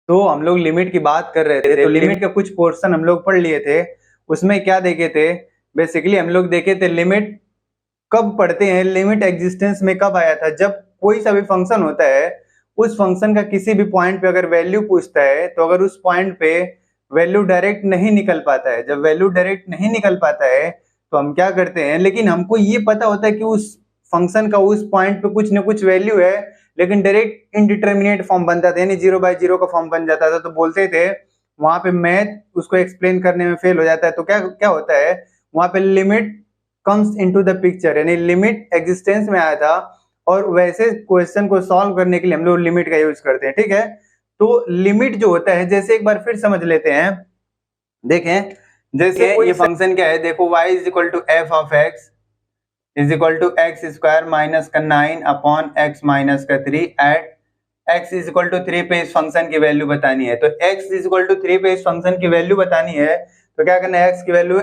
तो हम लोग लिमिट की बात कर रहे थे, तो लिमिट का कुछ पोर्शन हम लोग पढ़ लिए थे। उसमें क्या देखे थे, बेसिकली हम लोग देखे थे लिमिट कब पढ़ते हैं, लिमिट एग्जिस्टेंस में कब आया था, जब कोई सा भी फंक्शन होता है उस फंक्शन का किसी भी पॉइंट पे अगर वैल्यू पूछता है, तो अगर उस पॉइंट पे वैल्यू डायरेक्ट नहीं निकल पाता है, जब वैल्यू डायरेक्ट नहीं निकल पाता है तो हम क्या करते हैं, लेकिन हमको ये पता होता है कि उस फंक्शन का उस पॉइंट पे कुछ ना कुछ वैल्यू है, लेकिन डायरेक्ट इनडिटर्मिनेट फॉर्म बनता था, यानी 0/0 का फॉर्म बन जाता था। तो बोलते थे वहां पे मैथ उसको एक्सप्लेन करने में फेल हो जाता है, तो क्या क्या होता है, वहां पे limit comes into the picture, यानी लिमिट एग्जिस्टेंस में आया था। और वैसे क्वेश्चन को सॉल्व करने के लिए हम लोग लिमिट का यूज करते हैं, ठीक है। तो लिमिट जो होता है, जैसे एक बार फिर समझ लेते हैं, देखें जैसे ये फंक्शन क्या है, देखो y is equal to f of x is equal to x square minus का 9 अपॉन एक्स माइनस का 3 at x is equal to 3 पे इस फंक्शन की वैल्यू बतानी है। तो x इज इक्वल टू 3 पे इस फंक्शन की वैल्यू बतानी है, तो क्या करना है, x की वैल्यू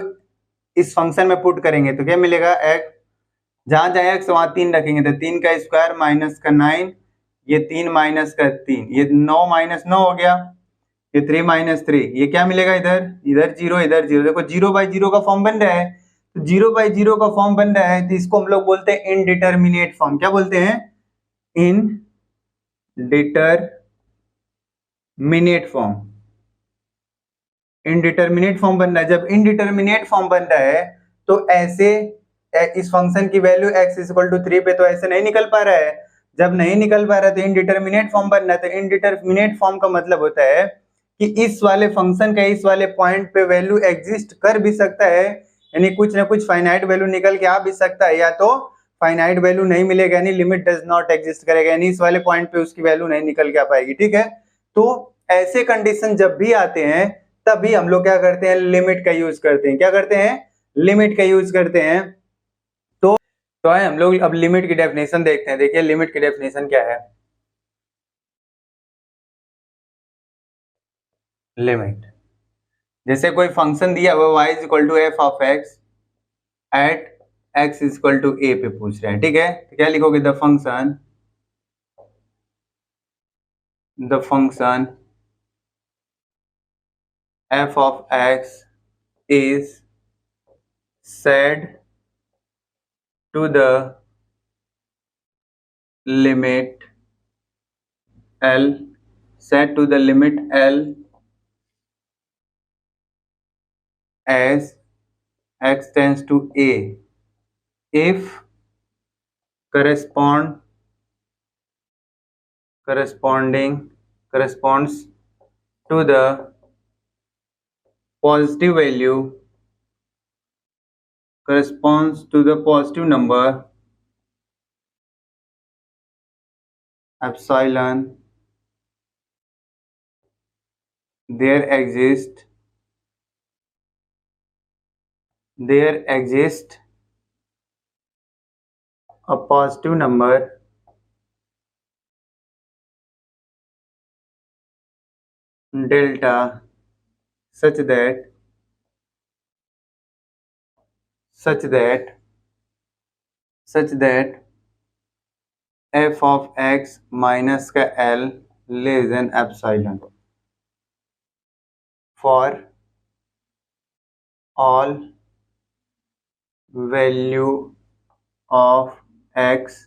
इस फंक्शन में पुट करेंगे तो क्या मिलेगा, x जहां जहां x वहां 3 रखेंगे, तो 3 का स्क्वायर माइनस का 9, ये 3 माइनस का 3, ये 9 माइनस 9 हो गया, ये 3 माइनस 3, ये क्या मिलेगा, इधर इधर 0 इधर 0, देखो 0/0 का फॉर्म बन रहा है। तो 0/0 का फॉर्म बन रहा है, तो इसको हम लोग बोलते हैं इनडिटर्मिनेट फॉर्म। क्या बोलते हैं, इनडिटर्मिनेट फॉर्म। इनडिटर्मिनेट फॉर्म बन रहा है, जब इनडिटर्मिनेट फॉर्म बन रहा है तो ऐसे इस फंक्शन की value x is equal to 3 पे तो ऐसे नहीं निकल पा रहा है। जब नहीं निकल पा रहा है तो इनडिटर्मिनेट फॉर्म बनना है। तो इनडिटर्मिनेट फॉर्म का मतलब होता है कि इस वाले फंक्शन का इस वाले पॉइंट पे वैल्यू एग्जिस्ट कर भी सकता है, यानी कुछ ना कुछ फाइनाइट वैल्यू निकल के आ भी सकता है, या तो फाइनाइट वैल्यू नहीं मिलेगा, यानी लिमिट डज नॉट एग्जिस्ट करेगा, यानी इस वाले पॉइंट पे उसकी वैल्यू नहीं निकल के आ पाएगी, ठीक है। तो ऐसे कंडीशन जब भी आते हैं तभी हम लोग क्या करते हैं, लिमिट का यूज करते हैं। क्या करते हैं, लिमिट का यूज करते हैं। तो है हम लोग अब लिमिट की डेफिनेशन देखते हैं। देखिए लिमिट की डेफिनेशन क्या है, लिमिट जैसे कोई फंक्शन दिया हुआ y is equal to f of x at x is equal to a पे पूछ रहे हैं, ठीक है। तो क्या लिखोगे, the function f of x is said to the limit L, set to the limit L as x tends to a if corresponds to the positive value, corresponds to the positive number epsilon, there exists a positive number delta such that f of x minus का l less than epsilon for all value of x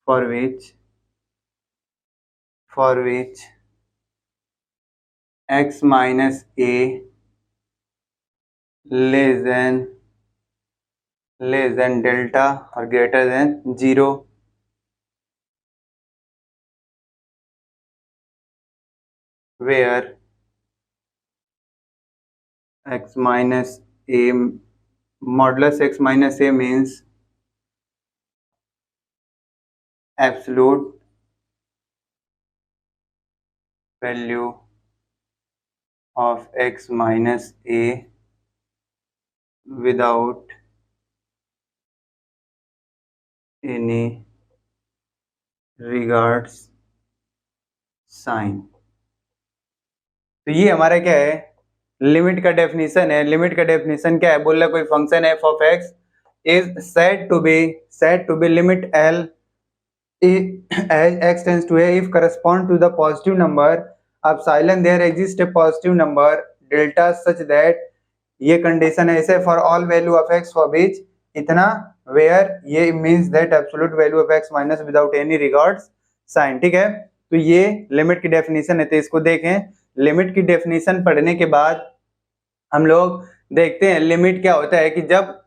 for which x minus a less than delta or greater than 0, where x minus a modulus x minus a means absolute value of x minus a without any regards sign। तो ये हमारा क्या है, limit का definition है। Limit का definition क्या है, बोल रहा कोई function f of x is said to be limit l as x tends to a if correspond to the positive number अब epsilon there exist a positive number delta such that, ये condition है ऐसे for all value of x for which इतना, where ये means that absolute value of x minus without any regards sign. ठीक है, तो ये लिमिट की डेफिनेशन है, तो इसको देखें। लिमिट की डेफिनेशन पढ़ने के बाद हम लोग देखते हैं लिमिट क्या होता है, कि जब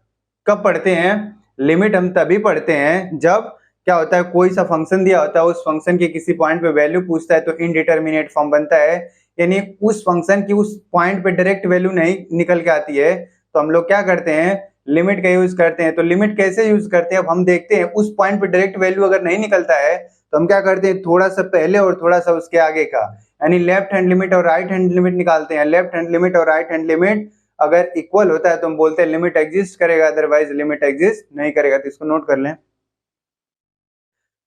कब पढ़ते हैं लिमिट, हम तभी पढ़ते हैं जब क्या होता है, कोई सा फंक्शन दिया होता है, उस फंक्शन के किसी पॉइंट पे वैल्यू पूछता है तो इनडिटर्मिनेट फॉर्म बनता है, यानी उस फंक्शन की उस पॉइंट पे डायरेक्ट वैल्यू नहीं निकल के आती है, तो हम लोग क्या करते हैं लिमिट का यूज करते हैं। तो लिमिट कैसे यूज करते हैं, अब हम देखते हैं उस पॉइंट पे डायरेक्ट वैल्यू अगर नहीं निकलता है तो हम क्या करते हैं, थोड़ा सा पहले और थोड़ा सा उसके आगे का, यानी लेफ्ट हैंड लिमिट और राइट हैंड लिमिट निकालते हैं। लेफ्ट हैंड लिमिट और राइट हैंड लिमिट अगर इक्वल होता है तो हम बोलते हैं लिमिट एग्जिस्ट करेगा, अदरवाइज लिमिट एग्जिस्ट नहीं करेगा। तो इसको नोट कर लें।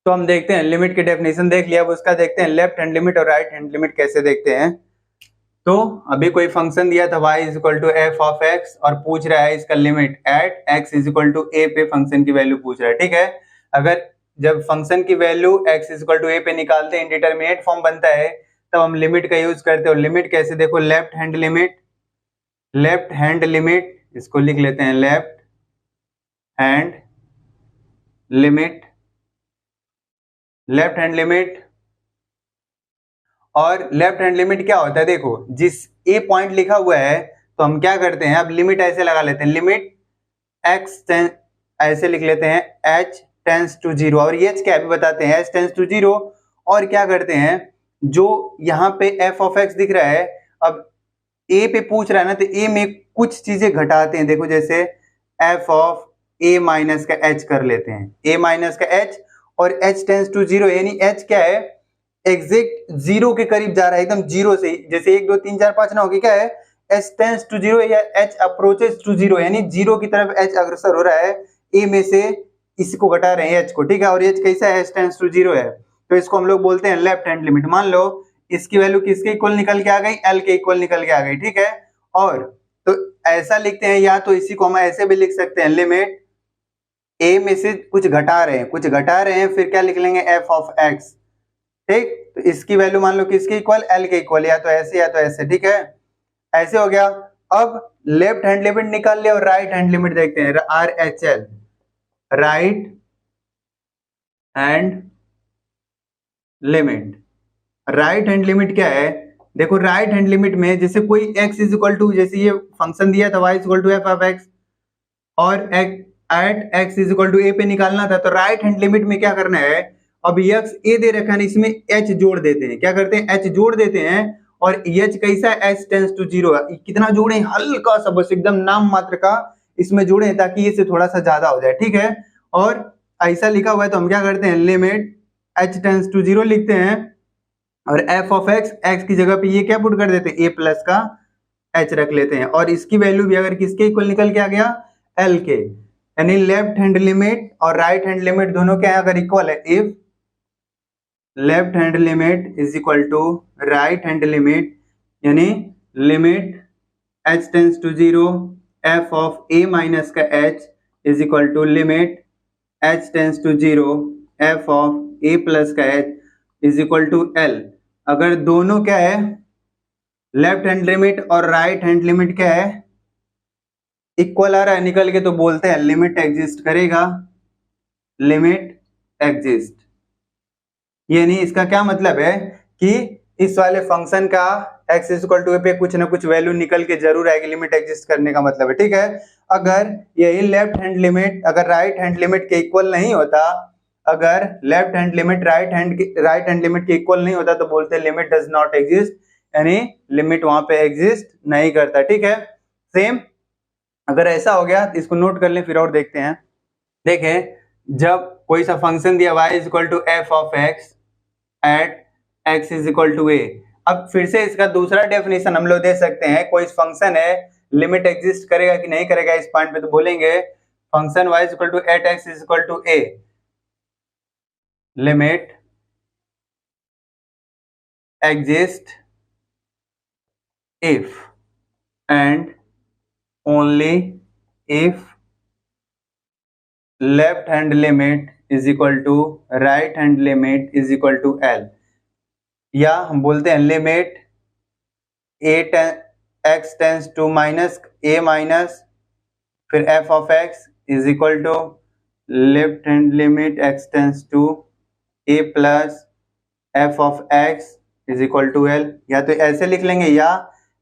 तो हम देखते हैं लिमिट की डेफिनेशन देख लिया, अब उसका देखते हैं लेफ्ट हैंड लिमिट और राइट हैंड लिमिट कैसे देखते हैं। तो अभी कोई फंक्शन दिया था y is equal to f of x और पूछ रहा है इसका limit at x is equal to a पे फंक्शन की वैल्यू पूछ रहा है। ठीक है, अगर जब फंक्शन की value x is equal to a पे निकालते हैं इंडिटरमिनेट फॉर्म बनता है, तब हम लिमिट का यूज करते हैं। लिमिट कैसे देखो, left hand limit, left hand limit इसको लिख लेते हैं left hand limit, left hand limit. और लेफ्ट हैंड लिमिट क्या होता है, देखो जिस ए पॉइंट लिखा हुआ है तो हम क्या करते हैं, अब लिमिट ऐसे लगा लेते हैं, लिमिट x ऐसे लिख लेते हैं h टेंस टू 0, और ये क्या भी बताते हैं h टेंस टू 0। और क्या करते हैं, जो यहाँ पे f ऑफ x दिख रहा है, अब a पे पूछ रहा है ना, तो a में कुछ चीजें घटाते हैं। देखो जैसे f ऑफ a माइनस का h कर लेते हैं, a माइनस का h, और h टेंस टू 0 यानी h क्या है, एग्जैक्ट 0 के करीब जा रहा है, एकदम 0 से, जैसे 1 2 3 4 5 ना होगी, क्या है h टेंस टू 0 या h अप्रोचेस टू 0, यानी 0 की तरफ h अग्रसर हो रहा है, a में से इसको घटा रहे हैं h को। ठीक है, और h कैसा है, h टेंस टू 0 है, तो इसको हम लोग बोलते हैं लेफ्ट हैंड लिमिट। मान लो इसकी वैल्यू किसके इक्वल निकल के आ गई, l के इक्वल निकल के आ गई। ठीक है, और तो ऐसा लिखते हैं, या तो इसी को हम ऐसे भी लिख सकते हैं, लिमिट a में से कुछ घटा रहे हैं, कुछ घटा रहे हैं, फिर क्या लिख लेंगे f ऑफ x। ठीक, तो इसकी वैल्यू मान लो किसके इक्वल, l के इक्वल, या तो ऐसे या तो ऐसे। ठीक है, ऐसे हो गया। अब लेफ्ट हैंड लिमिट निकाल लिया और राइट हैंड लिमिट देखते हैं, RHL, right hand limit. Right hand limit क्या है, देखो राइट हैंड लिमिट में जैसे कोई x इज इक्वल टू, जैसे ये फंक्शन दिया था y is equal to f of x, और at x is equal to a पे निकालना था, तो राइट हैंड लिमिट में क्या करना है, अब x a दे रखा है, इसमें h जोड़ देते हैं। क्या करते हैं, h जोड़ देते हैं, और h कैसा है, h टेंस टू 0, कितना जोड़े, हल्का सा, बस एकदम नाम मात्र का इसमें जोड़े, ताकि ये से थोड़ा सा ज्यादा हो जाए। ठीक है, और ऐसा लिखा हुआ है तो हम क्या करते हैं, लिमिट h टेंस टू 0 लिखते हैं, और f ऑफ x, x की जगह पे ये क्या पुट कर देते हैं, a प्लस का h रख लेते हैं, और इसकी वैल्यू भी अगर किसके इक्वल निकल के आ गया, l के, यानी लेफ्ट हैंड लिमिट और राइट हैंड लिमिट दोनों क्या है, अगर इक्वल है, if left hand limit is equal to right hand limit, यानी limit h tends to 0 f of a minus का h is equal to limit h tends to 0 f of a plus का h is equal to l। अगर दोनों क्या है, left hand limit और right hand limit क्या है, equal आ रहा है निकल के, तो बोलते हैं लिमिट एग्जिस्ट करेगा, लिमिट एग्जिस्ट। यानी इसका क्या मतलब है कि इस वाले फंक्शन का x इज इक्वल टू पे कुछ ना कुछ वैल्यू निकल के जरूर आएगी, लिमिट एग्जिस्ट करने का मतलब है। ठीक है, अगर यही लेफ्ट हैंड लिमिट अगर राइट हैंड लिमिट के इक्वल नहीं होता, अगर left hand limit right hand limit के इक्वल नहीं होता, तो बोलते हैं लिमिट डज नॉट एग्जिस्ट, यानी लिमिट वहां पे एग्जिस्ट नहीं करता। ठीक है, सेम अगर ऐसा हो गया तो इसको नोट कर लें, फिर और देखते हैं। देखें, जब कोई सा फंक्शन दिया y is equal to f of x at x is equal to a, अब फिर से इसका दूसरा डेफिनेशन हम लोग दे सकते हैं। कोई फंक्शन है, लिमिट एग्जिस्ट करेगा कि नहीं करेगा इस पॉइंट पे, तो बोलेंगे function y is equal to at x is equal to a, limit exist if and only if left hand limit is equal to right hand limit is equal to l, या हम बोलते हैं limit x tends to minus a minus फिर f of x is equal to left hand limit x tends to a plus f of x is equal to l। या तो ऐसे लिख लेंगे या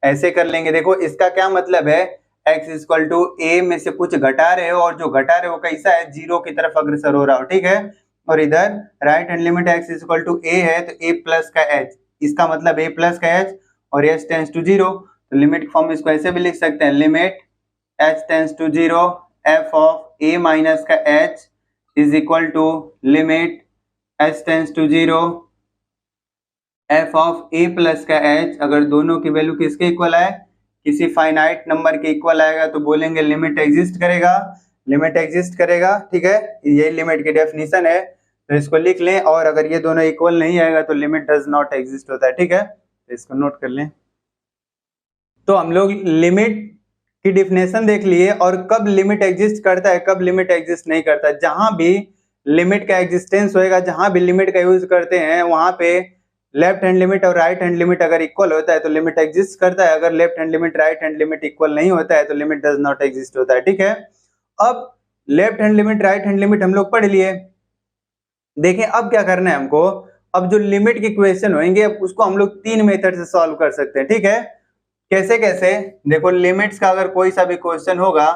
ऐसे कर लेंगे। देखो इसका क्या मतलब है, x is equal to a में से कुछ घटा रहे हो और जो घटा रहे हो कैसा है, जीरो की तरफ अग्रसर हो रहा हो, ठीक है। और इधर right hand limit x is equal to a है तो a प्लस का h, इसका मतलब a प्लस का h और h टेंस टू जीरो, तो लिमिट फॉर्म इसको ऐसे भी लिख सकते हैं, limit h tends to zero f of a minus का h is equal to limit h tends to zero f of a plus का h। अगर दोनों की वैल्यू किसके इक्वल आए, किसी फाइनाइट नंबर के इक्वल आएगा तो बोलेंगे लिमिट एग्जिस्ट करेगा, लिमिट एग्जिस्ट करेगा, ठीक है। यही लिमिट की डेफिनेशन है, तो इसको लिख लें। और अगर ये दोनों इक्वल नहीं आएगा तो लिमिट डज नॉट एग्जिस्ट होता है, ठीक है। तो इसको नोट कर लें। तो हम लोग लिमिट की डेफिनेशन देख लिए और कब लिमिट एग्जिस्ट करता है, कब लिमिट एग्जिस्ट नहीं करता। जहां भी लिमिट का एग्जिस्टेंस होएगा, जहां भी लिमिट का यूज करते हैं, वहां पे लेफ्ट हैंड लिमिट और राइट हैंड लिमिट अगर इक्वल होता है तो लिमिट एग्जिस्ट करता है, अगर left hand limit right hand limit equal नहीं होता है तो लिमिट डज नॉट एग्जिस्ट होता है, ठीक है। अब left hand limit right hand limit हम लोग पढ़ लिए। देखें अब क्या करना है हमको, अब जो लिमिट की क्वेश्चन होंगे उसको हम लोग तीन मेथड से सॉल्व कर सकते हैं, ठीक है। कैसे कैसे, देखो लिमिट्स का अगर कोई सा भी क्वेश्चन होगा,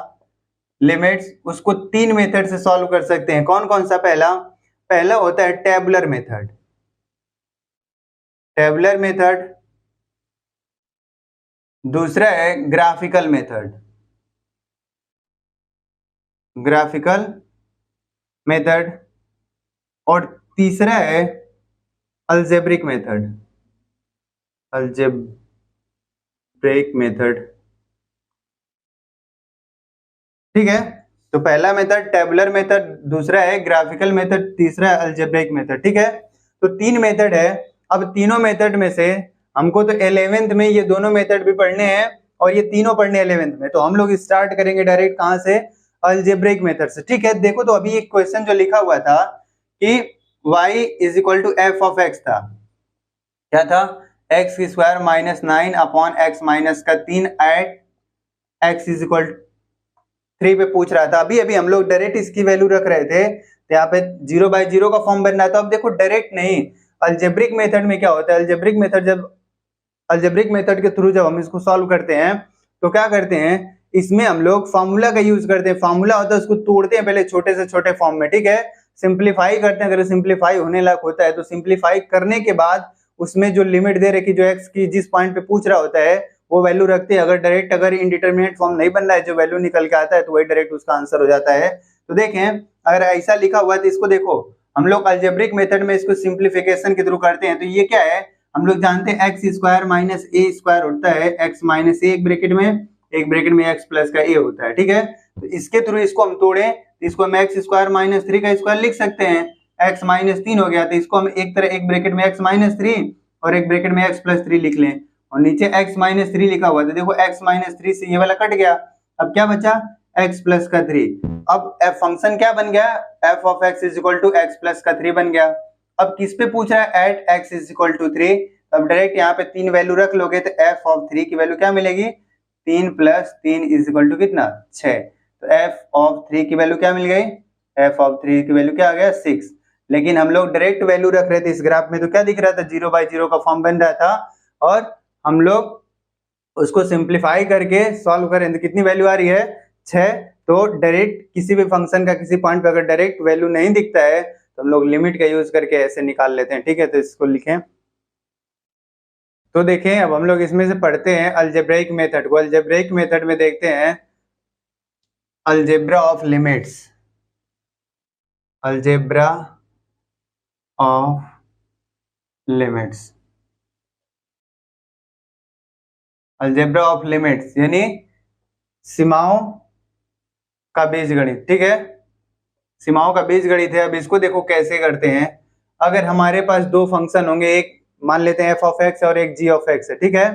लिमिट्स उसको तीन मेथड से सॉल्व कर सकते हैं। कौन कौन सा, पहला होता है टेबुलर मेथड, टेबुलर मेथड। दूसरा है ग्राफिकल मेथड, ग्राफिकल मेथड। और तीसरा है अलजेब्रिक मेथड, अलजेब्रिक मेथड, ठीक है। तो पहला मेथड टेबुलर मेथड, दूसरा है ग्राफिकल मेथड, तीसरा है अलजेब्रिक मेथड, ठीक है। तो तीन मेथड है। अब तीनों मेथड में से हमको तो 11th में ये दोनों मेथड भी पढ़ने हैं और ये तीनों पढ़ने 11th में, तो हम लोग स्टार्ट करेंगे डायरेक्ट कहां से, अलजेब्रिक मेथड से, ठीक है। देखो तो अभी एक क्वेश्चन जो लिखा हुआ था कि y is equal to f of x था, क्या था, x square minus 9 upon x minus का 3 एट एक्स इज इक्वल 3 पे पूछ रहा था। अभी अभी हम लोग डायरेक्ट इसकी वैल्यू रख रहे थे तो यहाँ पे 0/0 का फॉर्म बन रहा था। अब देखो डायरेक्ट नहीं, अलजेब्रिक मेथड में क्या होता है, अलजेब्रिक मेथड जब अलजेब्रिक मेथड के थ्रू जब हम इसको सॉल्व करते हैं तो क्या करते हैं, इसमें हम लोग फार्मूला का यूज करते हैं। फार्मूला होता है उसको तोड़ते हैं पहले छोटे से छोटे फॉर्म में, ठीक है। सिंप्लीफाई करते हैं, अगर सिंप्लीफाई होने लायक होता है तो सिंप्लीफाई करने के बाद उसमें जो लिमिट दे रखी, जो एक्स की जिस पॉइंट पे पूछ रहा होता है वो वैल्यू रखते हैं। अगर डायरेक्ट अगर इनडिटरमिनेट फॉर्म नहीं बन रहा है, जो वैल्यू निकल के आता है तो वही डायरेक्ट उसका आंसर हो जाता है। तो देखें अगर ऐसा लिखा हुआ है तो इसको देखो, हम लोग अलजेब्रिक मेथड में इसको सिंप्लीफिकेशन के थ्रू करते हैं। तो ये क्या है, हम लोग जानते हैं एक्स स्क्वायर माइनस ए स्क्वायर होता है एक्स माइनस ए, एक ब्रैकेट में एक्स प्लस का ए होता है, ठीक है। तो इसके थ्रू इसको हम तोड़ें तो इसको हम एक्स स्क्वायर माइनस 3 का स्क्वायर लिख सकते हैं, एक्स माइनस 3 हो गया। तो इसको हम एक तरह एक ब्रैकेट में एक्स माइनस 3 और एक ब्रैकेट में एक्स प्लस 3 लिख लें और नीचे एक्स माइनस 3 लिखा हुआ था। देखो एक्स माइनस 3 से ये वाला कट गया, अब क्या बचा, एक्स प्लस का 3। अब एफ फंक्शन क्या बन गया, f of x is equal to x plus का 3 बन गया। अब किस पे पूछ रहा है, at x is equal to 3। अब डायरेक्ट यहाँ पे 3 वैल्यू रख लोगे तो एफ ऑफ 3 की वैल्यू क्या मिलेगी, 3 प्लस 3 इज इक्वल टू कितना, 6। तो एफ ऑफ 3 की वैल्यू क्या मिल गई, एफ ऑफ 3 की वैल्यू क्या आ गया, 6। लेकिन हम लोग डायरेक्ट वैल्यू रख रहे थे इस ग्राफ में तो क्या दिख रहा था, 0/0 का फॉर्म बन रहा था। और हम लोग उसको सिंप्लीफाई करके सॉल्व करें तो कितनी वैल्यू आ रही है, 6। तो डायरेक्ट किसी भी फंक्शन का किसी पॉइंट पे अगर डायरेक्ट वैल्यू नहीं दिखता है तो हम लोग लिमिट का यूज करके ऐसे निकाल लेते हैं, ठीक है। तो इसको लिखें, तो देखें अब हम लोग इसमें से पढ़ते हैं अलजेब्रिक मेथड को। अलजेब्रिक मेथड में देखते हैं algebra of limits, algebra of limits, algebra of limits यानी सीमाओं का बीजगणित, ठीक है। सीमाओं का बीजगणित है। अब इसको देखो कैसे करते हैं, अगर हमारे पास दो फंक्शन होंगे, एक मान लेते हैं एफ ऑफ एक्स और एक जी ऑफ एक्स है, ठीक है।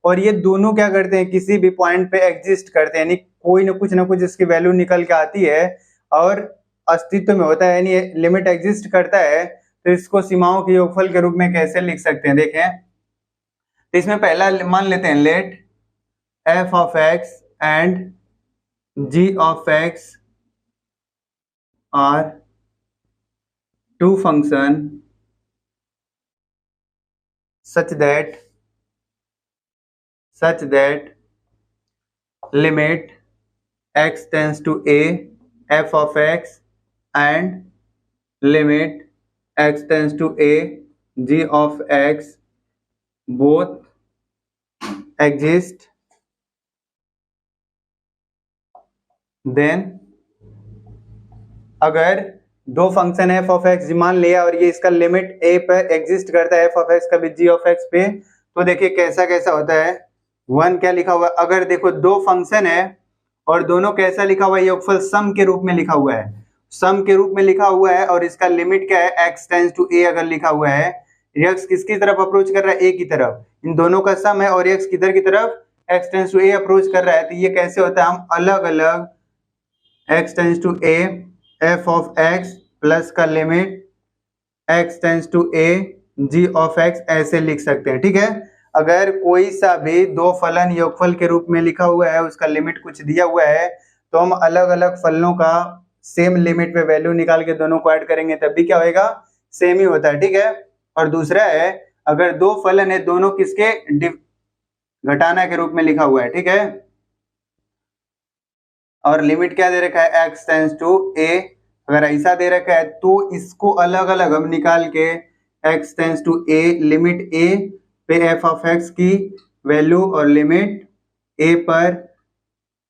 और ये दोनों क्या करते हैं, किसी भी पॉइंट पे एग्जिस्ट करते हैं, यानी कोई ना कुछ इसकी वैल्यू निकल के आती है और अस्तित्व में होता है, यानी लिमिट एग्जिस्ट करता है। तो इसको सीमाओं के योगफल के रूप में कैसे लिख सकते हैं, देखें तो इसमें पहला मान लेते हैं, let f of x and g of x are two function such that limit x tends to a f of x and limit x tends to a g of x both exist, then अगर दो function f of x मान लिया और ये इसका limit a पर exist करता है f ऑफ x का भी g ऑफ x पे, तो देखिए कैसा कैसा होता है। वन क्या लिखा हुआ है, अगर देखो दो फंक्शन है और दोनों कैसा लिखा हुआ है, योगफल सम के रूप में लिखा हुआ है, सम के रूप में लिखा हुआ है और इसका लिमिट क्या है, x टेंड्स टू a अगर लिखा हुआ है, x किसकी तरफ अप्रोच कर रहा है, a की तरफ, इन दोनों का सम है और x किधर की तरफ, x tends to a approach कर रहा है, तो ये कैसे होता है, हम अलग अलग x tends to a f of x plus का limit x tends to a g of x ऐसे लिख सकते हैं। ठीक है, अगर कोई सा भी दो फलन योगफल के रूप में लिखा हुआ है, उसका लिमिट कुछ दिया हुआ है, तो हम अलग अलग फलनों का सेम लिमिट पे वैल्यू निकाल के दोनों को ऐड करेंगे, तब भी क्या होएगा, सेम ही होता है। ठीक है, और दूसरा है, अगर दो फलन है, दोनों किसके, घटाना के रूप में लिखा हुआ है। ठीक है, और लिमिट क्या दे रखा है, x टेंड्स टू a, अगर ऐसा दे रखा है तो इसको अलग अलग हम निकाल के x tends to a, limit a पे f ऑफ x की वैल्यू और लिमिट a पर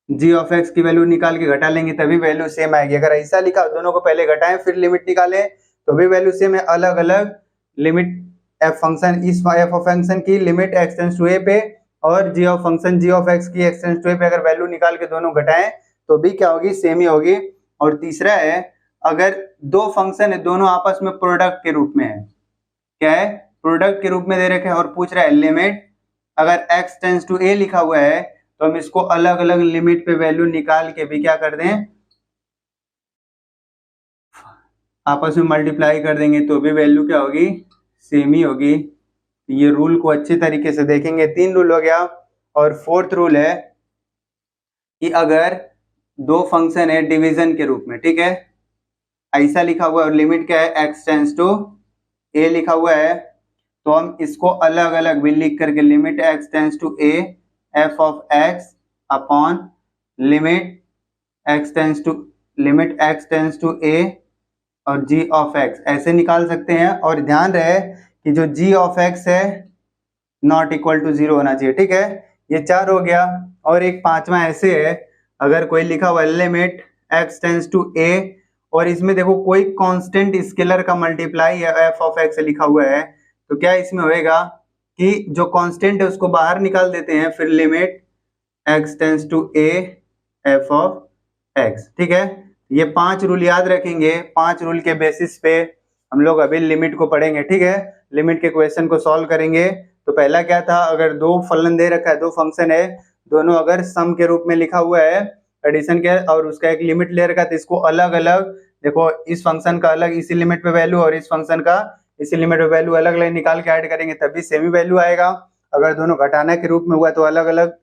g ऑफ x की वैल्यू निकाल के घटा लेंगे, तभी वैल्यू सेम आएगी। अगर ऐसा लिखा दोनों को पहले घटाएं फिर लिमिट निकालें तो भी वैल्यू सेम है। अलग अलग लिमिट f फंक्शन, इस f ऑफ फंक्शन की limit x tends to a पे और g of function g of x की x टेंड्स टू a पे अगर वैल्यू निकाल के दोनों घटाएं तो भी क्या होगी, सेम ही होगी। और तीसरा है, अगर दो फंक्शन है, दोनों आपस में प्रोडक्ट के रूप में है, क्या है, प्रोडक्ट के रूप में दे रखे हैं और पूछ रहा है लिमिट, अगर x टेंड्स टू a लिखा हुआ है तो हम इसको अलग अलग लिमिट पे वैल्यू निकाल के भी क्या कर दें, आपस में मल्टीप्लाई कर देंगे तो भी वैल्यू क्या होगी, सेम ही होगी। ये रूल को अच्छे तरीके से देखेंगे। 3 रूल हो गया। और 4th रूल है कि अगर दो फंक्शन है डिवीजन के रूप में, ठीक है, ऐसा लिखा हुआ है और लिमिट क्या है, x टेंड्स टू a लिखा हुआ है, तो हम इसको अलग अलग भी लिख करके limit x tends to a f of x upon limit x tends to a और g ऑफ x ऐसे निकाल सकते हैं। और ध्यान रहे कि जो g ऑफ x है नॉट इक्वल टू 0 होना चाहिए। ठीक है, ये 4 हो गया। और एक पांचवा ऐसे है, अगर कोई लिखा हुआ है limit x tends to a और इसमें देखो कोई कांस्टेंट स्केलर का मल्टीप्लाई है f ऑफ x लिखा हुआ है, तो क्या इसमें होएगा कि जो कांस्टेंट है उसको बाहर निकाल देते हैं, फिर limit x tends to a f of x। ठीक है, ये 5 रूल याद रखेंगे। 5 रूल के बेसिस पे हम लोग अभी लिमिट को पढ़ेंगे। ठीक है, लिमिट के क्वेश्चन को सॉल्व करेंगे। तो पहला क्या था, अगर दो फलन दे रखा है, दो फंक्शन है, दोनों अगर सम के रूप में लिखा हुआ है एडिशन के, और उसका एक लिमिट ले रखा है, तो इसको अलग अलग देखो, इस फंक्शन का अलग इसी लिमिट पे वैल्यू और इस फंक्शन का इसी लिमिट पे वैल्यू अलग अलग निकाल के ऐड करेंगे तभी सेमी वैल्यू आएगा। अगर दोनों घटाना के रूप में हुआ तो अलग अलग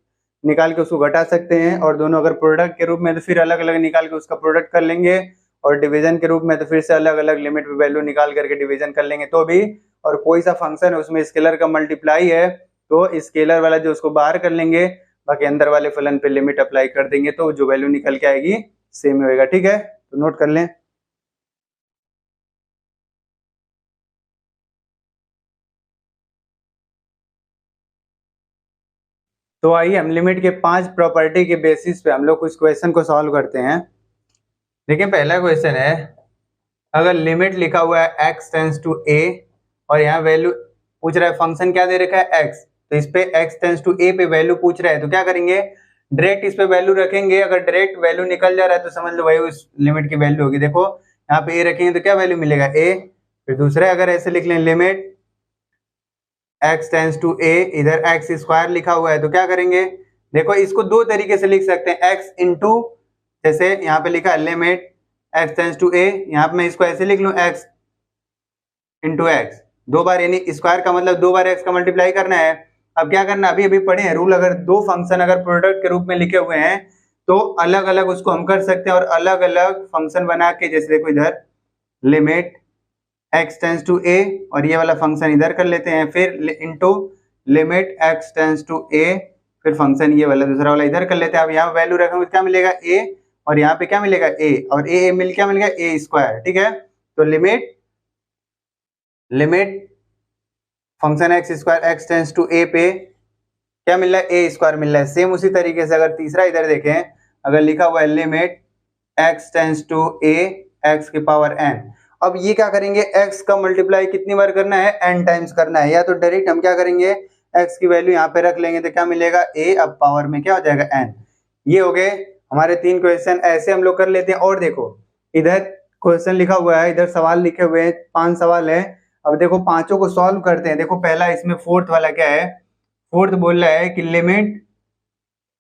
निकाल के उसको घटा सकते हैं, और दोनों अगर प्रोडक्ट के रूप में तो फिर अलग अलग निकाल के उसका प्रोडक्ट कर लेंगे, और डिवीजन के रूप में तो फिर से अलग अलग लिमिट पे वैल्यू निकाल करके डिवीजन कर लेंगे तो भी। और कोई सा फंक्शन है उसमें स्केलर का मल्टीप्लाई है तो स्केलर वाला जो उसको बाहर कर लेंगे, बाकी अंदर वाले फलन पे लिमिट अप्लाई कर देंगे तो जो वैल्यू निकल के आएगी सेम ही होएगा। ठीक है, तो नोट कर लें। तो आइए हम लिमिट के 5 प्रॉपर्टी के बेसिस पे हम लोग कुछ क्वेश्चन को सॉल्व करते हैं। देखिए पहला क्वेश्चन है, अगर लिमिट लिखा हुआ है x टेंड्स टू a और यहाँ वैल्यू पूछ रहा है, फंक्शन क्या दे रखा है x, तो इस पे x टेंड्स टू a पे वैल्यू पूछ रहा है, तो क्या करेंगे, डायरेक्ट इस पे वैल्यू रखेंगे। अगर डायरेक्ट वैल्यू निकल जा रहा है तो समझ लो वही उस लिमिट की वैल्यू होगी। देखो यहाँ पे a रखेंगे तो क्या वैल्यू मिलेगा, a। फिर दूसरा अगर ऐसे लिख लें, limit x tends to a, इधर x स्क्वायर लिखा हुआ है तो क्या करेंगे, देखो इसको दो तरीके से लिख सकते हैं, x इंटू, जैसे यहाँ पे लिखा है limit x tends to a, यहाँ पे मैं इसको ऐसे लिख लूं x इंटू x, दो बार, यानी स्क्वायर का मतलब दो बार x का मल्टीप्लाई करना है, अब क्या करना, अभी अभी पढ़े हैं रूल, अगर दो फंक्शन अगर प्रोडक्ट के रूप में लिखे हुए हैं तो अलग अलग उसको हम कर सकते हैं और अलग अलग फंक्शन बना के, जैसे देखो इधर limit x tends to a और ये वाला फंक्शन इधर कर लेते हैं, फिर into limit x tends to a, फिर फंक्शन ये वाला दूसरा वाला इधर कर लेते हैं। अब यहाँ वैल्यू रखेंगे क्या मिलेगा a, और यहाँ पे क्या मिलेगा a, और a मिल क्या मिलेगा a स्क्वायर, ठीक है। तो limit function x square x tends to a पे क्या मिल रहा है, ए स्क्वायर मिल रहा है। सेम उसी तरीके से अगर तीसरा इधर देखें, अगर लिखा हुआ है limit x tends to a x की पावर एन, अब ये क्या करेंगे, एक्स का मल्टीप्लाई कितनी बार करना है, एन टाइम्स करना है, या तो डायरेक्ट हम क्या करेंगे, एक्स की वैल्यू यहाँ पे रख लेंगे तो क्या मिलेगा ए, अब पावर में क्या हो जाएगा एन। ये हो गए हमारे 3 क्वेश्चन, ऐसे हम लोग कर लेते हैं। और देखो इधर क्वेश्चन लिखा हुआ है, इधर सवाल लिखे हुए हैं, 5 सवाल है। अब देखो पांचों को सॉल्व करते हैं। देखो पहला इसमें फोर्थ वाला क्या है, फोर्थ बोल रहा है कि लिमिट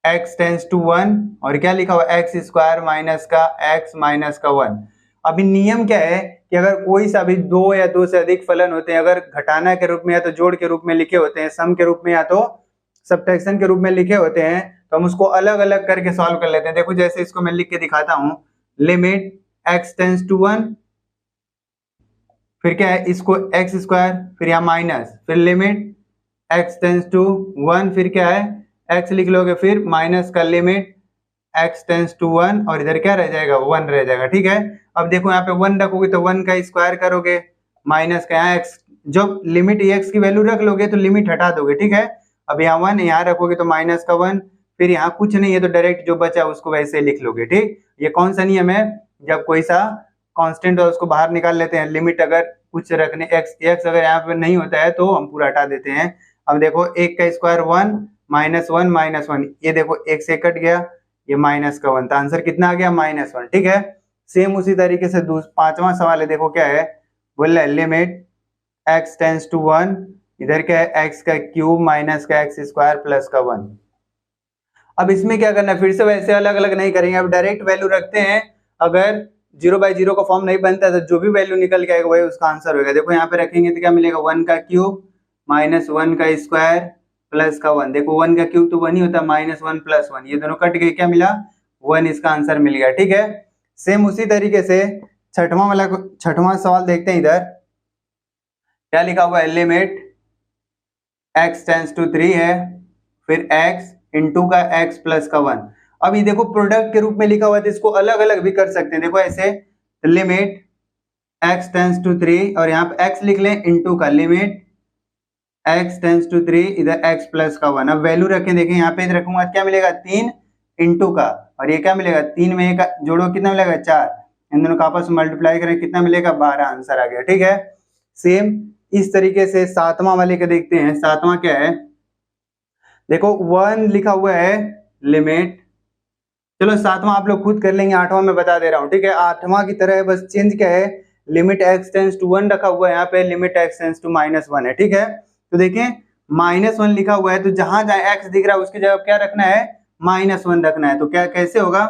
x टेंस टू 1 और क्या लिखा हुआ एक्स स्क्वायर माइनस का x माइनस का 1। अभी नियम क्या है कि अगर कोई सा भी दो या दो से अधिक फलन होते हैं, अगर घटाना के रूप में या तो जोड़ के रूप में लिखे होते हैं, सम के रूप में या तो सब्ट्रैक्शन के रूप में लिखे होते हैं, तो हम उसको अलग अलग करके सॉल्व कर लेते हैं। देखो जैसे इसको मैं लिख के दिखाता हूँ, लिमिट x टेंस टू 1, फिर क्या है इसको एक्स स्क्वायर, फिर यहाँ माइनस, फिर लिमिट x टेंस टू 1, फिर क्या है x लिख लोगे, फिर माइनस का लिमिट x टेंस टू 1 और इधर क्या रह जाएगा 1 रह जाएगा, ठीक है। अब देखो यहाँ पे 1 रखोगे तो 1 का स्क्वायर करोगे, माइनस का यहाँ x, जब लिमिट x की वैल्यू रख लोगे तो लिमिट हटा दोगे, ठीक है। अब यहाँ 1 यहाँ रखोगे तो माइनस का 1, फिर यहाँ कुछ नहीं है तो डायरेक्ट जो बचा उसको वैसे लिख लोगे, ठीक। ये कौन सा नियम है, जब कोई सा कांस्टेंट है उसको बाहर निकाल लेते हैं, लिमिट अगर कुछ रखने x अगर यहाँ पे नहीं होता है तो हम पूरा हटा देते हैं। अब देखो 1 का स्क्वायर 1 माइनस 1 माइनस 1, ये देखो 1 से कट गया, ये माइनस का 1, तो आंसर कितना आ गया -1, ठीक है। सेम उसी तरीके से पांचवा सवाल है, देखो क्या है, बोल रहा है लिमिट x टेंस टू 1, इधर क्या है x का क्यूब माइनस का x स्क्वायर प्लस का 1। अब इसमें क्या करना है, फिर से वैसे अलग अलग नहीं करेंगे, अब डायरेक्ट वैल्यू रखते हैं। अगर 0/0 का फॉर्म नहीं बनता तो जो भी वैल्यू निकल के आएगा वही उसका आंसर होगा। देखो यहाँ पे रखेंगे तो क्या मिलेगा, 1 का क्यूब माइनस 1 का स्क्वायर प्लस का 1। देखो 1 का क्यूब तो 1 ही होता है, -1 प्लस 1, ये दोनों कट गए, क्या मिला 1, इसका आंसर मिल गया, ठीक है। सेम उसी तरीके से छठवां सवाल देखते हैं। इधर क्या लिखा हुआ है, लिमिट x टेंस टू 3 है, फिर x इंटू का x प्लस का 1। अब ये देखो प्रोडक्ट के रूप में लिखा हुआ है तो इसको अलग अलग भी कर सकते हैं। देखो ऐसे लिमिट x टेंस टू 3 और यहाँ पे x लिख लें इंटू का लिमिट x टेंस टू 3, इधर x प्लस का 1। अब वैल्यू रखें, देखें यहाँ पे रखूंगा क्या मिलेगा 3 इंटू का, और ये क्या मिलेगा 3 में एक जोड़ो कितना मिलेगा 4, इन दोनों का आपस में मल्टीप्लाई करें कितना मिलेगा 12, आंसर आ गया, ठीक है। सेम इस तरीके से सातवां वाले का देखते हैं। सातवां क्या है, देखो 1 लिखा हुआ है लिमिट, चलो सातवां आप लोग खुद कर लेंगे, आठवां मैं बता दे रहा हूँ, ठीक है। आठवां की तरह है, बस चेंज क्या है, लिमिट x टेंस टू 1 रखा हुआ है, यहाँ पे लिमिट x टेंस टू -1 है, ठीक है। तो देखें -1 लिखा हुआ है तो जहां जहां x दिख रहा है उसकी जगह क्या रखना है, -1 रखना है। तो क्या कैसे होगा,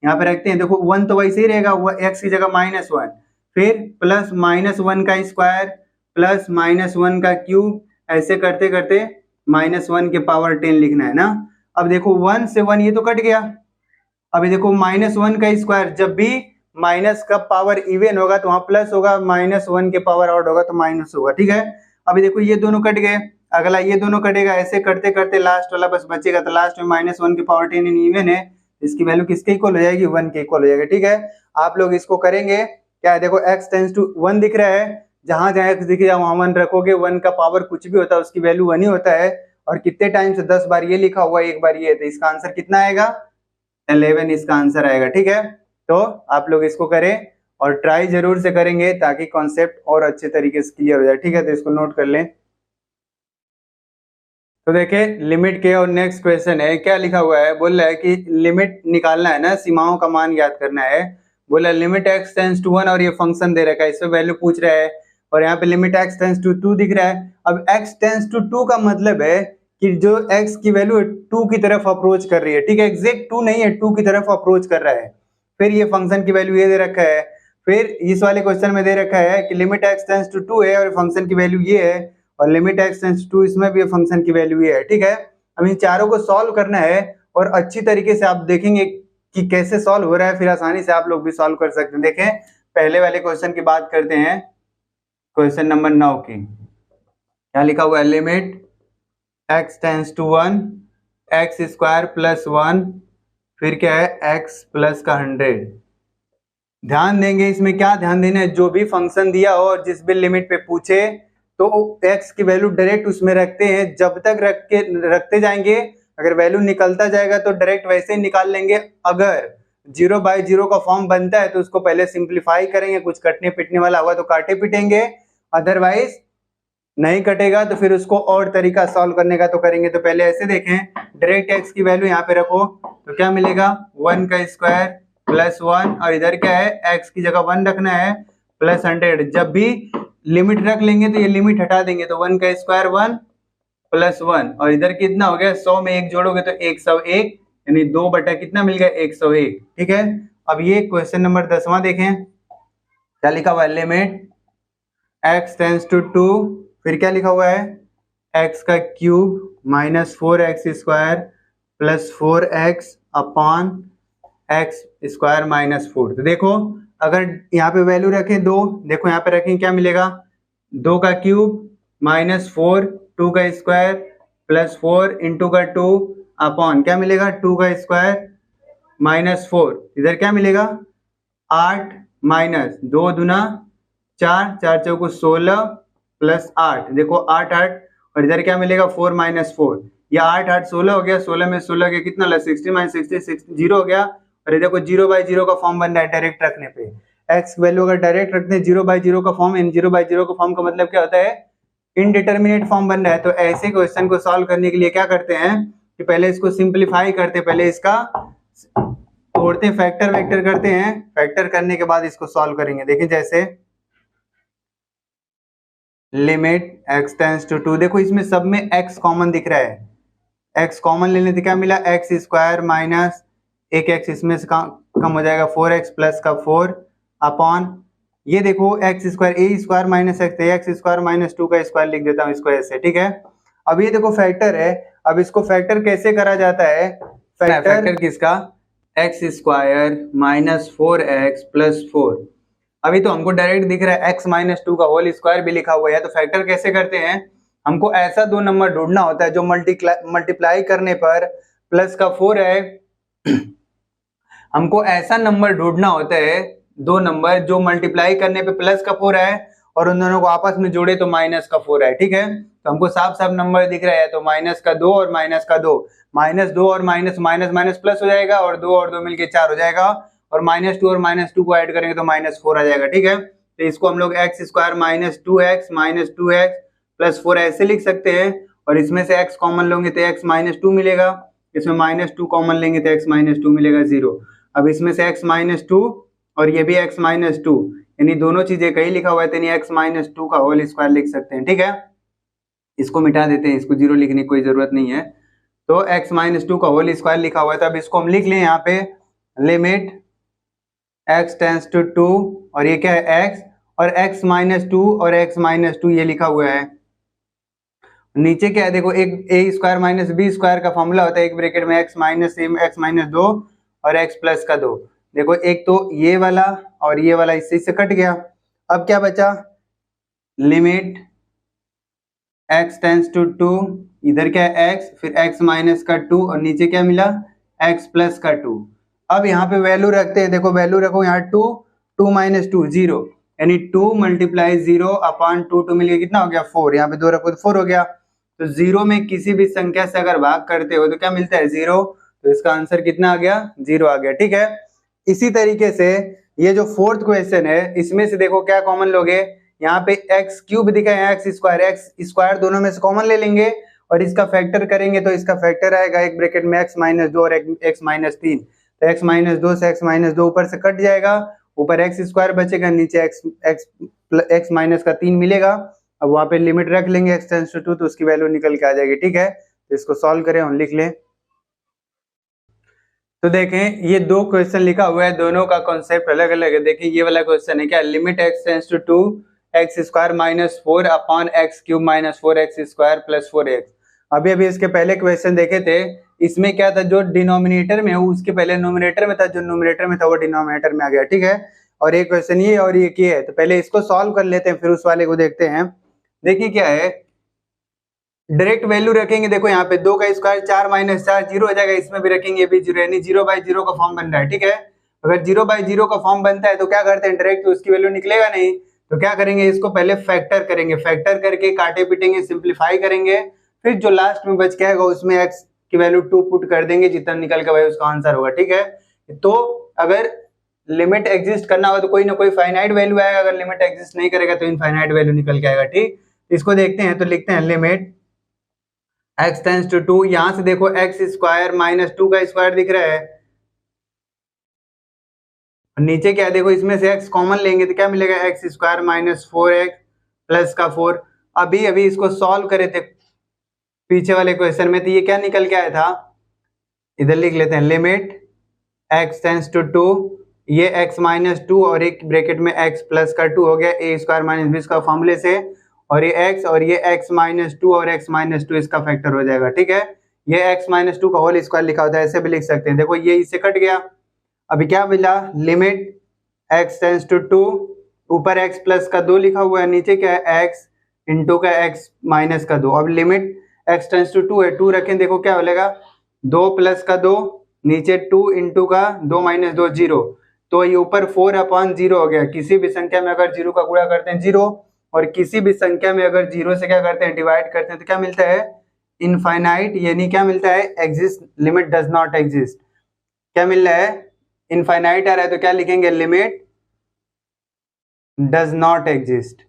यहाँ पे रखते हैं, देखो 1 तो वैसे ही रहेगा, x की जगह -1, फिर प्लस -1 का स्क्वायर प्लस -1 का क्यूब, ऐसे करते करते -1 के पावर 10 लिखना है ना। अब देखो 1 से 1 ये तो कट गया, अभी देखो -1 का स्क्वायर, जब भी माइनस का पावर इवन होगा तो वहां प्लस होगा, -1 के पावर ऑड होगा तो माइनस होगा, ठीक है। अभी देखो ये दोनों कट गए, अगला ये दोनों कटेगा, ऐसे करते करते लास्ट वाला बस बचेगा, तो लास्ट में -1 की पावर 10 इवन है, इसकी वैल्यू किसके इक्वल हो जाएगी, 1 के इक्वल हो जाएगा, ठीक है। आप लोग इसको करेंगे क्या है, देखो x टेंस टू 1 दिख रहा है, जहां जहां x दिख जाए वहां 1 रखोगे, 1 का पावर कुछ भी होता है उसकी वैल्यू 1 ही होता है, और कितने टाइम से 10 बार ये लिखा हुआ है, एक बार ये, तो इसका आंसर कितना आएगा 11, इसका आंसर आएगा, ठीक है। तो आप लोग इसको करें और ट्राई जरूर से करेंगे ताकि कॉन्सेप्ट और अच्छे तरीके से क्लियर हो जाए, ठीक है। तो इसको नोट कर लें। तो देखिए लिमिट के और नेक्स्ट क्वेश्चन है, क्या लिखा हुआ है, बोल रहा है कि लिमिट निकालना है ना, सीमाओं का मान याद करना है। बोला लिमिट x टेंस टू 1 और ये फंक्शन दे रखा है, इसमें वैल्यू पूछ रहा है, और यहाँ पे लिमिट x टेंस टू 2 दिख रहा है। अब x टेंस टू 2 का मतलब है कि जो x की वैल्यू 2 की तरफ अप्रोच कर रही है, ठीक है, एग्जैक्ट 2 नहीं है, 2 की तरफ अप्रोच कर रहा है। फिर ये फंक्शन की वैल्यू ये दे रखा है, फिर इस वाले क्वेश्चन में दे रखा है कि लिमिट x टेंस टू 2 है और फंक्शन की वैल्यू ये है, और लिमिट x टेंड्स टू इसमें भी फंक्शन की वैल्यू ही है, ठीक है। अब इन चारों को सॉल्व करना है और अच्छी तरीके से आप देखेंगे कि कैसे सॉल्व हो रहा है, फिर आसानी से आप लोग भी सॉल्व कर सकते हैं। देखें पहले वाले क्वेश्चन की बात करते हैं, क्वेश्चन नंबर 9 की। क्या लिखा हुआ है, limit x tends to 1 x square plus 1 फिर क्या है x प्लस का 100। ध्यान देंगे इसमें, क्या ध्यान देना है, जो भी फंक्शन दिया हो और जिस भी लिमिट पे पूछे तो x की वैल्यू डायरेक्ट उसमें रखते हैं, जब तक रखते जाएंगे, अगर वैल्यू निकलता जाएगा तो डायरेक्ट वैसे ही निकाल लेंगे। अगर 0/0 का फॉर्म बनता है तो उसको पहले सिंप्लीफाई करेंगे, कुछ कटने पिटने वाला होगा तो काटे पिटेंगे, अदरवाइज नहीं कटेगा तो फिर उसको और तरीका सॉल्व करने का तो करेंगे। तो पहले ऐसे देखें, डायरेक्ट x की वैल्यू यहाँ पे रखो तो क्या मिलेगा, 1 का स्क्वायर प्लस 1 और इधर क्या है x की जगह 1 रखना है प्लस 100। जब भी लिमिट रख लेंगे तो ये लिमिट हटा देंगे, तो 1 का स्क्वायर 1 प्लस 1 और इधर कितना हो गया, 100 में 1 जोड़ोगे तो 101, यानी 2 बटा कितना मिल गया 101, ठीक है। अब ये क्वेश्चन नंबर 10वां देखें, क्या लिखा हुआ है, लिमिट x टेंड्स टू 2 फिर क्या लिखा हुआ है, x का cube minus 4x square plus 4x upon x square minus 4। तो देखो अगर यहाँ पे वैल्यू रखें 2, देखो यहाँ पे रखें क्या मिलेगा, 2 का क्यूब माइनस 4, 2 का स्क्वायर प्लस 4 इंटू का 2 अपॉन क्या मिलेगा, 2 का स्क्वायर माइनस 4, इधर क्या मिलेगा 8 माइनस 2 दूना 4, 4 चौको 16 प्लस 8, देखो 8 8 और इधर क्या मिलेगा 4 माइनस 4, या 8 8 16 हो गया, 16 में 16 के कितना 60 माइनस 60 0 हो गया। और ये देखो 0/0 का फॉर्म बन रहा है डायरेक्ट रखने पे, x वैल्यू अगर डायरेक्ट रखते हैं 0/0 का फॉर्म, इन 0/0 का फॉर्म का मतलब क्या होता है, इनडिटर्मिनेट फॉर्म बन रहा है। तो ऐसे क्वेश्चन को सॉल्व करने के लिए क्या करते हैं कि पहले इसको सिंप्लीफाई करते हैं, पहले इसका तोड़ते फैक्टर वेक्टर करते हैं, फैक्टर करने के बाद इसको सॉल्व करेंगे। देखिए जैसे लिमिट x टेंड्स टू 2, देखो इसमें सब में x कॉमन दिख रहा है, x कॉमन लेने से क्या मिला, x स्क्वायर माइनस एक x इसमें से कम हो जाएगा 4x प्लस का 4 अपॉन ये देखो x square a square minus x square minus 2 का स्क्वायर लिख देता हूँ इसको ऐसे, ठीक है। अब ये देखो फैक्टर है, अब इसको फैक्टर कैसे करा जाता है, फैक्टर किसका, x square minus 4x plus 4। अभी तो हमको डायरेक्ट दिख रहा है x माइनस 2 का होल स्क्वायर भी लिखा हुआ है, तो फैक्टर कैसे करते हैं, हमको ऐसा दो नंबर ढूंढना होता है जो मल्टीप्लाई करने पर प्लस का 4 है, हमको ऐसा नंबर ढूंढना होता है, दो नंबर जो मल्टीप्लाई करने पे प्लस का 4 है और उन दोनों को आपस में जोड़े तो माइनस का 4 है, ठीक है। तो हमको साफ साफ नंबर दिख रहा है, तो माइनस का 2 और माइनस का 2, माइनस 2 और माइनस माइनस माइनस प्लस हो जाएगा और 2 और 2 मिलके 4 हो जाएगा, और माइनस 2 और माइनस 2 को ऐड करेंगे तो माइनस 4 आ जाएगा, ठीक है। तो इसको हम लोग x square minus 2x plus 4 ऐसे लिख सकते हैं, और इसमें से x कॉमन लेंगे तो x माइनस 2 मिलेगा, इसमें माइनस 2 कॉमन लेंगे तो x माइनस 2 मिलेगा 0। अब इसमें से x माइनस 2 और ये भी x माइनस 2, यानी दोनों चीजें कहीं लिखा हुआ है तो x माइनस 2 का होल स्क्वायर लिख सकते हैं, ठीक है। इसको मिटा देते हैं, इसको 0 लिखने की कोई जरूरत नहीं है, तो x माइनस 2 का होल स्क्वायर लिखा हुआ है, तो अब इसको हम लिख लें यहाँ पे, लिमिट x टेंड्स टू 2 और ये क्या है x, और x माइनस 2 और x माइनस 2 ये लिखा हुआ है, नीचे क्या है देखो, एक a square minus b square का फॉर्मूला होता है, एक ब्रैकेट में x माइनस 2 और x प्लस का 2, देखो एक तो ये वाला और ये वाला इससे से कट गया। अब क्या बचा, लिमिट x टेंड्स टू 2, इधर क्या है x, फिर x माइनस का 2 और नीचे क्या मिला x प्लस का 2। अब यहाँ पे वैल्यू रखते हैं, देखो वैल्यू रखो यहाँ 2 माइनस 2 0, यानी 2 मल्टीप्लाई 0 अपॉन 2 मिल गया कितना हो गया 4, यहाँ पे 2 रखो तो 4 हो गया। तो 0 में किसी भी संख्या से अगर भाग करते हो तो क्या मिलता है 0, तो इसका आंसर कितना आ गया 0 आ गया, ठीक है। इसी तरीके से ये जो फोर्थ क्वेश्चन है इसमें से देखो क्या कॉमन लोगे, यहाँ पे x क्यूब दिखा है, x स्क्वायर दोनों में से कॉमन ले लेंगे और इसका फैक्टर करेंगे तो इसका फैक्टर आएगा एक ब्रैकेट में x माइनस 2 और x माइनस 3, तो x माइनस 2 से x माइनस 2 ऊपर से कट जाएगा, ऊपर x स्क्वायर बचेगा, नीचे x माइनस का 3 मिलेगा। अब वहां पे लिमिट रख लेंगे x टेंड्स टू 2 तो उसकी वैल्यू निकल के आ जाएगी, ठीक है। तो इसको सॉल्व करें, हम लिख लें। तो देखें ये दो क्वेश्चन लिखा हुआ है, दोनों का कॉन्सेप्ट अलग अलग है। देखिए ये वाला क्वेश्चन है क्या, limit x tends to 2 x square minus 4 upon x cube minus 4x square plus 4x। अभी अभी इसके पहले क्वेश्चन देखे थे, इसमें क्या था, जो डिनोमिनेटर में है उसके पहले नोमिनेटर में था, जो नोमिनेटर में था वो डिनोमिनेटर में आ गया, ठीक है। और ये क्वेश्चन ये और ये है, तो पहले इसको सॉल्व कर लेते हैं फिर उस वाले को देखते हैं। देखिए क्या है, डायरेक्ट वैल्यू रखेंगे, देखो यहाँ पे 2 का स्क्वायर 4 माइनस 4 जीरो हो जाएगा, इसमें भी रखेंगे ये भी जीरो, यानी 0/0 का फॉर्म बन रहा है, ठीक है। अगर 0/0 का फॉर्म बनता है तो क्या करते हैं, डायरेक्ट उसकी वैल्यू निकलेगा नहीं, तो क्या करेंगे, इसको पहले फैक्टर करेंगे, फैक्टर करके काटे पीटेंगे, सिंप्लीफाई करेंगे, फिर जो लास्ट में बच के आएगा उसमें x की वैल्यू 2 पुट कर देंगे, जितना निकल के भाई उसका आंसर होगा, ठीक है। तो अगर लिमिट एग्जिस्ट करना हो तो कोई ना कोई फाइनाइट वैल्यू आएगा, अगर लिमिट एग्जिस्ट नहीं करेगा तो इनफाइनाइट वैल्यू निकल के आएगा, ठीक। इसको देखते हैं, तो लिखते हैं लिमिट x टेंड्स टू 2, यहां से देखो x स्क्वायर माइनस 2 का स्क्वायर दिख रहा है, नीचे क्या है देखो, इसमें से x कॉमन लेंगे तो क्या मिलेगा, x square minus 4x plus का 4। अभी अभी इसको सॉल्व करे थे पीछे वाले क्वेश्चन में, तो ये क्या निकल के आया था, इधर लिख लेते हैं, लिमिट x टेंड्स टू 2, ये x माइनस 2 और एक ब्रैकेट में x प्लस का 2 हो गया, a स्क्वायर माइनस b का फॉर्मूले से, और ये x और ये x माइनस 2 और x माइनस 2 इसका फैक्टर हो जाएगा, ठीक है। ये x माइनस 2 का होल स्क्वायर लिखा होता है, ऐसे भी लिख सकते हैं, देखो ये इससे कट गया। अभी क्या मिला, लिमिट x टेंड्स टू 2, ऊपर x प्लस का 2 लिखा हुआ है, नीचे क्या है x इंटू का x माइनस का 2। अब लिमिट x टेंड्स टू 2 है, 2 रखें, देखो क्या बोलेगा, 2 प्लस का 2, नीचे 2 इंटू का 2 माइनस 2 0, तो ये ऊपर 4/0 हो गया। किसी भी संख्या में अगर 0 का गुणा करते हैं 0, और किसी भी संख्या में अगर 0 से क्या करते हैं, डिवाइड करते हैं, तो क्या मिलता है, इनफाइनाइट, यानी क्या मिलता है, exist, limit does not exist. क्या मिल रहा है, इनफाइनाइट आ रहा है, तो क्या लिखेंगे, limit does not exist,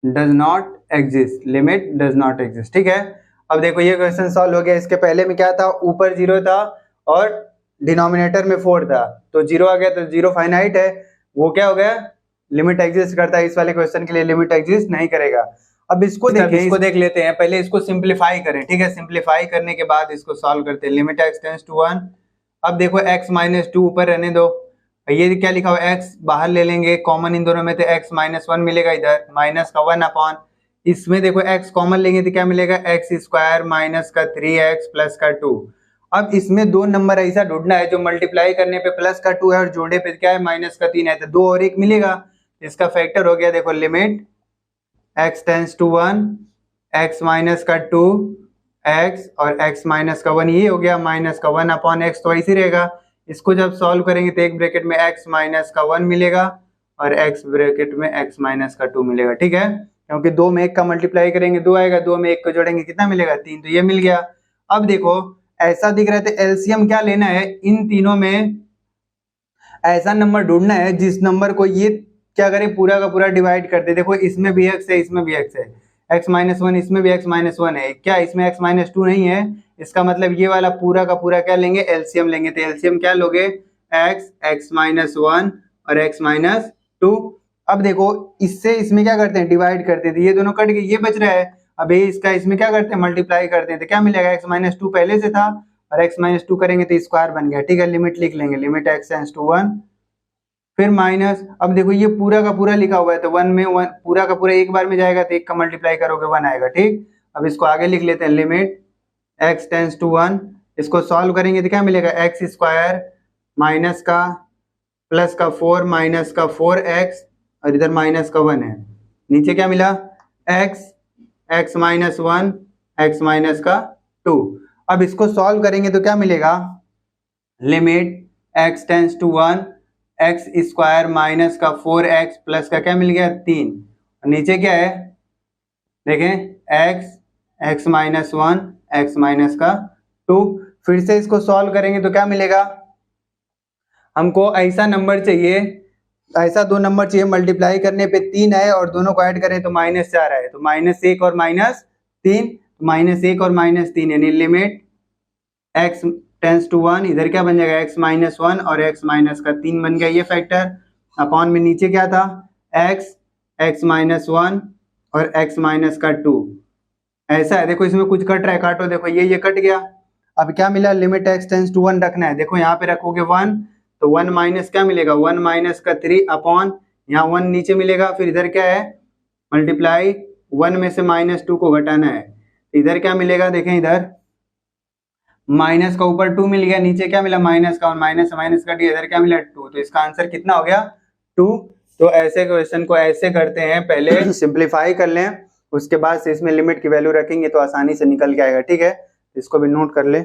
does not exist, limit does not exist, ठीक है। अब देखो ये क्वेश्चन सॉल्व हो गया। इसके पहले में क्या था, ऊपर 0 था और डिनोमिनेटर में 4 था, तो 0 आ गया, तो 0 फाइनाइट है, वो क्या हो गया, लिमिट एग्जिस्ट करता है। इस वाले क्वेश्चन के लिए लिमिट एग्जिस्ट नहीं करेगा। अब इसको देख लेते हैं, पहले इसको सिंप्लीफाई करें, ठीक है। सिंप्लीफाई करने के बाद इसको सॉल्व करते हैं, लिमिट x टेंड्स टू 1। अब देखो x माइनस 2 ऊपर रहने दो, ये क्या लिखा हुआ है, x बाहर ले लेंगे कॉमन इन दोनों में, तो x माइनस 1 मिलेगा, इधर माइनस का 1 अपॉन, इसमें देखो x कॉमन लेंगे तो क्या मिलेगा, x स्क्वायर माइनस का 3x प्लस का 2। अब इसमें 2 नंबर ऐसा ढूंढना है जो मल्टीप्लाई करने पे प्लस का 2 है और जोड़े पे क्या है, माइनस का 3 है, तो 2 और 1 मिलेगा, इसका फैक्टर हो गया। देखो limit x tends to 1, x minus का 2 x और x माइनस का 1, ये हो गया माइनस का 1 अपॉन x, तो ऐसे रहेगा। इसको जब सॉल्व करेंगे तो एक ब्रैकेट में x माइनस का 1 मिलेगा और x ब्रैकेट में x माइनस का 2 मिलेगा, ठीक है। क्योंकि 2 में 1 का मल्टीप्लाई करेंगे 2 आएगा, 2 में 1 को जोड़ेंगे कितना मिलेगा, 3, तो ये मिल गया। अब देखो ऐसा दिख रहा है, तो एलसीएम क्या लेना है, इन तीनों में ऐसा नंबर ढूंढना है जिस नंबर को ये क्या करें, पूरा का पूरा डिवाइड कर दे। देखो इसमें भी x है, इसमें भी x है, x माइनस 1, इसमें भी x माइनस 1 है, क्या इसमें x माइनस 2 नहीं है, इसका मतलब ये वाला पूरा का पूरा क्या लेंगे, एलसीएम लेंगे। तो एलसीएम क्या लोगे, x माइनस 1 और x माइनस 2। अब देखो इससे इसमें क्या करते हैं, डिवाइड करते हैं, तो ये दोनों कट गए, ये बच रहा है। अब ये इसका इसमें क्या करते हैं, मल्टीप्लाई करते हैं, तो क्या मिलेगा, x माइनस 2 पहले से था और x माइनस 2 करेंगे तो स्क्वायर बन गया, ठीक है। लिमिट लिख लेंगे, लिमिट x टेंड्स टू 1, फिर माइनस, अब देखो ये पूरा का पूरा लिखा हुआ है, तो 1 में 1 पूरा का पूरा एक बार में जाएगा, तो 1 का मल्टीप्लाई करोगे 1 आएगा, ठीक। अब इसको आगे लिख लेते हैं, लिमिट x टेंड्स टू 1, इसको सॉल्व करेंगे तो क्या मिलेगा, x स्क्वायर माइनस का प्लस का 4 माइनस का 4x और इधर माइनस का 1 है, नीचे क्या मिला, x माइनस 1 x माइनस का 2। अब इसको सॉल्व करेंगे तो क्या मिलेगा, limit x tends to 1, x square minus का 4x प्लस का क्या मिल गया 3, और नीचे क्या है देखें, x माइनस 1 x माइनस का 2। फिर से इसको सॉल्व करेंगे तो क्या मिलेगा, हमको ऐसा नंबर चाहिए, ऐसा 2 नंबर चाहिए, मल्टीप्लाई करने पे 3 है और दोनों को ऐड करें तो -4 है, तो -1 और -3, -1 और -3, यानी लिमिट x टेंड्स टू 1, इधर क्या बन जाएगा, x माइनस 1 और x माइनस का 3 बन गया, ये फैक्टर अपॉन में नीचे क्या था, x माइनस 1 और x माइनस का 2, ऐसा है। देखो इसमें कुछ कट रहा है, काटो, देखो ये कट गया। अब क्या मिला, लिमिट x टेंड्स टू 1 रखना है, देखो यहाँ पे रखोगे 1, तो 1 माइनस क्या मिलेगा, 1 माइनस का 3 अपॉन यहाँ 1 नीचे मिलेगा, फिर इधर क्या है मल्टीप्लाई 1 में से -2 को घटाना है, इधर क्या मिलेगा देखें, इधर माइनस का ऊपर 2 मिल गया, नीचे क्या मिला माइनस का, और माइनस से माइनस कट गया, इधर क्या मिला 2, तो इसका आंसर कितना हो गया 2। तो ऐसे क्वेश्चन को ऐसे करते हैं, पहले सिंप्लीफाई कर लें, उसके बाद से इसमें लिमिट की वैल्यू रखेंगे तो आसानी से निकल के आएगा। ठीक है, इसको भी नोट कर ले।